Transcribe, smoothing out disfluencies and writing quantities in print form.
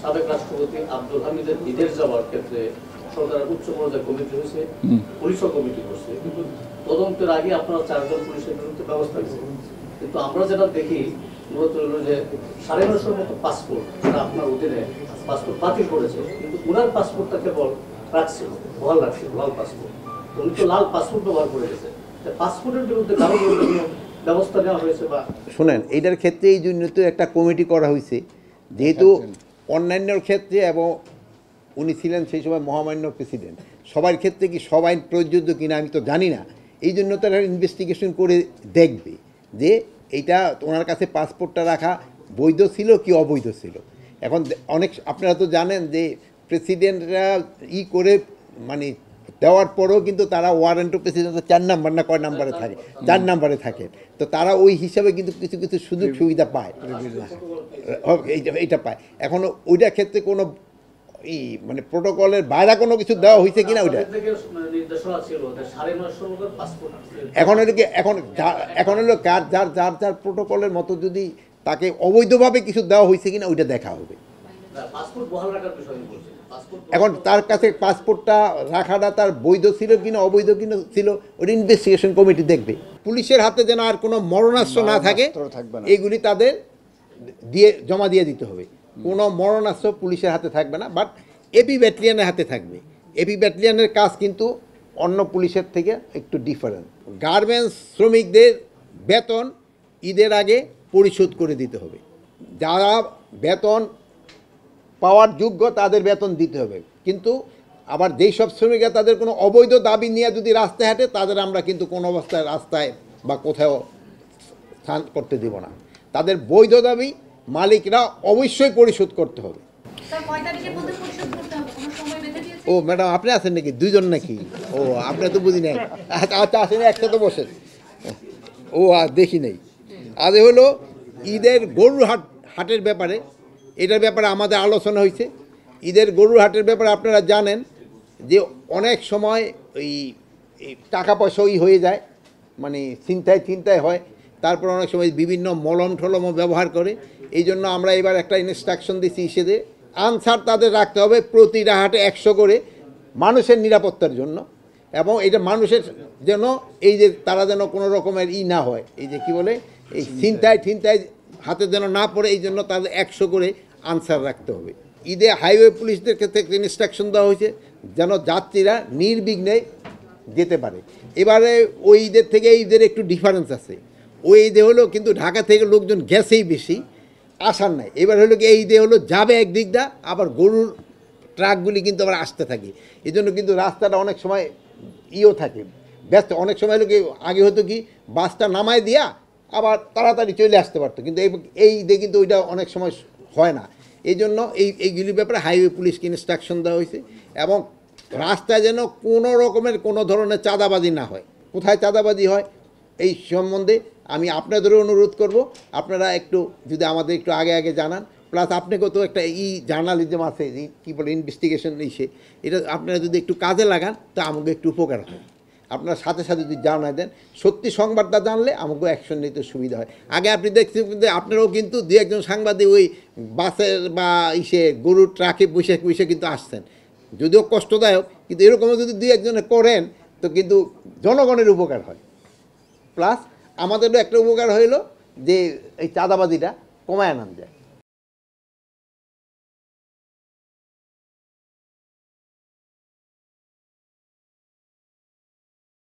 সাবেক রাষ্ট্রপতি আব্দুল হামিদের বিদেশ যাওয়ার ক্ষেত্রে সরকারের উচ্চ পর্যায়ে কমিটি হয়েছে, পুলিশও কমিটি করছে, কিন্তু তদন্তের আগে আপনারা 4 জন পুলিশের বিরুদ্ধে ব্যবস্থা নিয়েছেন। কিন্তু আমরা যেটা দেখি মূলত হলো যে 950 মতো পাসপোর্ট যেটা আপনার অধীনে পাসপোর্ট বাতিল করেছে, কিন্তু ওনার পাসপোর্টটা কেবল রাখছিল, বহাল রাখছিল, লাল পাসপোর্ট। তো উনি তো লাল পাসপোর্ট ব্যবহার করে গেছে, পাসপোর্টের বিরুদ্ধে কারো বিরুদ্ধে ব্যবস্থা নেওয়া হয়েছে বা? শোনেন, এইটার ক্ষেত্রে এই জন্য তো একটা কমিটি করা হয়েছে, যেহেতু অন্যান্যর ক্ষেত্রে এবং উনি ছিলেন সেই সময় মহামান্য প্রেসিডেন্ট, সবার ক্ষেত্রে কি সব আইন প্রযোজ্য কিনা আমি তো জানি না। এই জন্য তারা ইনভেস্টিগেশন করে দেখবে যে এইটা ওনার কাছে পাসপোর্টটা রাখা বৈধ ছিল কি অবৈধ ছিল। এখন অনেক আপনারা তো জানেন যে প্রেসিডেন্টরা করে মানে দেওয়ার পরেও কিন্তু তারা ওয়ারেন্ট অফ প্রেসিডেন্ট 4 নাম্বার না কয় নাম্বারে থাকে, 4 নাম্বারে থাকে। তো তারা ওই হিসাবে কিন্তু কিছু কিছু সুযোগ সুবিধা পায়, এইটা পায়। এখন ওইটার ক্ষেত্রে কোনো মানে প্রোটোকলের বাইরে কোনো কিছু দেওয়া হয়েছে কিনা ওইটা এখন হলো কি, এখন হলো যার যার যার প্রোটোকলের মতো যদি তাকে অবৈধভাবে কিছু দেওয়া হয়েছে কিনা ওইটা দেখা হবে। এখন তার কাছে পাসপোর্টটা রাখাটা তার বৈধ ছিল কিনা অবৈধ কিনা ছিল ওটা ইনভেস্টিগেশন কমিটি দেখবে। পুলিশের হাতে যেন আর কোনো মরণাস্ত্র না থাকে এইগুলি তাদের জমা দিয়ে দিতে হবে। কোনো মরণাস্ত্র পুলিশের হাতে থাকবে না, বাট এপি ব্যাটালিয়নের হাতে থাকবে। এপি ব্যাটালিয়নের কাজ কিন্তু অন্য পুলিশের থেকে একটু ডিফারেন্ট। গার্মেন্টস শ্রমিকদের বেতন ঈদের আগে পরিশোধ করে দিতে হবে। যারা বেতন পাওয়ার যোগ্য তাদের বেতন দিতে হবে, কিন্তু আবার যেই সব শ্রমিকরা তাদের কোনো অবৈধ দাবি নিয়ে যদি রাস্তায় হাঁটে তাদের আমরা কিন্তু কোনো অবস্থায় রাস্তায় বা কোথাও স্থান করতে দেব না। তাদের বৈধ দাবি মালিকরা অবশ্যই পরিশোধ করতে হবে। ও ম্যাডাম, আপনি আছেন নাকি? 2 জন নাকি? ও আপনি তো বুঝি নাই। আচ্ছা আসেন, একসাথে বসেন। ও দেখি নেই। আজ হলো ঈদের গরুর হাটের ব্যাপারে, এটার ব্যাপারে আমাদের আলোচনা হয়েছে। ঈদের গরুর হাটের ব্যাপারে আপনারা জানেন যে অনেক সময় ওই টাকা পয়সা হয়ে যায়, মানে চিন্তায় হয়। তারপর অনেক সময় বিভিন্ন মলম ঠলমও ব্যবহার করে। এই জন্য আমরা এবার একটা ইনস্ট্রাকশন দিচ্ছি হিসেবে আনসার তাদের রাখতে হবে প্রতিটা হাটে 100 করে, মানুষের নিরাপত্তার জন্য। এবং এটা মানুষের যেন এই যে তারা যেন কোনো রকমের না হয়, এই যে কি বলে এই চিন্তায় হাতে যেন না পড়ে, এই জন্য তাদের 100 করে আনসার রাখতে হবে। ঈদে হাইওয়ে পুলিশদের ক্ষেত্রে ইনস্ট্রাকশন দেওয়া হয়েছে যেন যাত্রীরা নির্বিঘ্নে যেতে পারে। এবারে ওই ঈদের থেকে এই ঈদের একটু ডিফারেন্স আছে। ওই ঈদে হলো কিন্তু ঢাকা থেকে লোকজন গেছেই বেশি, আসার নাই। এবার হলো কি এই ঈদে হলো যাবে একদিক দা, আবার গরুর ট্রাকগুলি কিন্তু আবার আসতে থাকে। এই জন্য কিন্তু রাস্তাটা অনেক সময় থাকে ব্যস্ত। অনেক সময় হলো কি আগে হতো কি বাসটা নামায় দিয়া আবার তাড়াতাড়ি চলে আসতে পারতো, কিন্তু এই ঈদে কিন্তু ওইটা অনেক সময় হয় না। এই জন্য এইগুলির ব্যাপারে হাইওয়ে পুলিশকে ইনস্ট্রাকশন দেওয়া হয়েছে। এবং রাস্তায় যেন কোনো রকমের কোনো ধরনের চাঁদাবাজি না হয়। কোথায় চাঁদাবাজি হয় এই সম্বন্ধে আমি আপনাদেরও অনুরোধ করব, আপনারা একটু যদি আমাদের একটু আগে জানান। প্লাস আপনাকেও তো একটা জার্নালিজম আছে, কী বলে ইনভেস্টিগেশন এটা আপনারা যদি একটু কাজে লাগান তো আমাকে একটু উপকার হয়। আপনার সাথে যদি জানাই দেন, সত্যি সংবাদটা জানলে আমাকে অ্যাকশন নিতে সুবিধা হয়। আগে আপনি দেখছেন কিন্তু আপনারাও কিন্তু 2-1 সাংবাদিক ওই বাসের বা গরুর ট্রাকে বসে কিন্তু আসছেন, যদিও কষ্টদায়ক, কিন্তু এরকমও যদি 2-1 করেন তো কিন্তু জনগণের উপকার হয়। প্লাস আমাদেরও একটা উপকার হইল যে এই চাঁদাবাজিটা কমায় আনা যায়।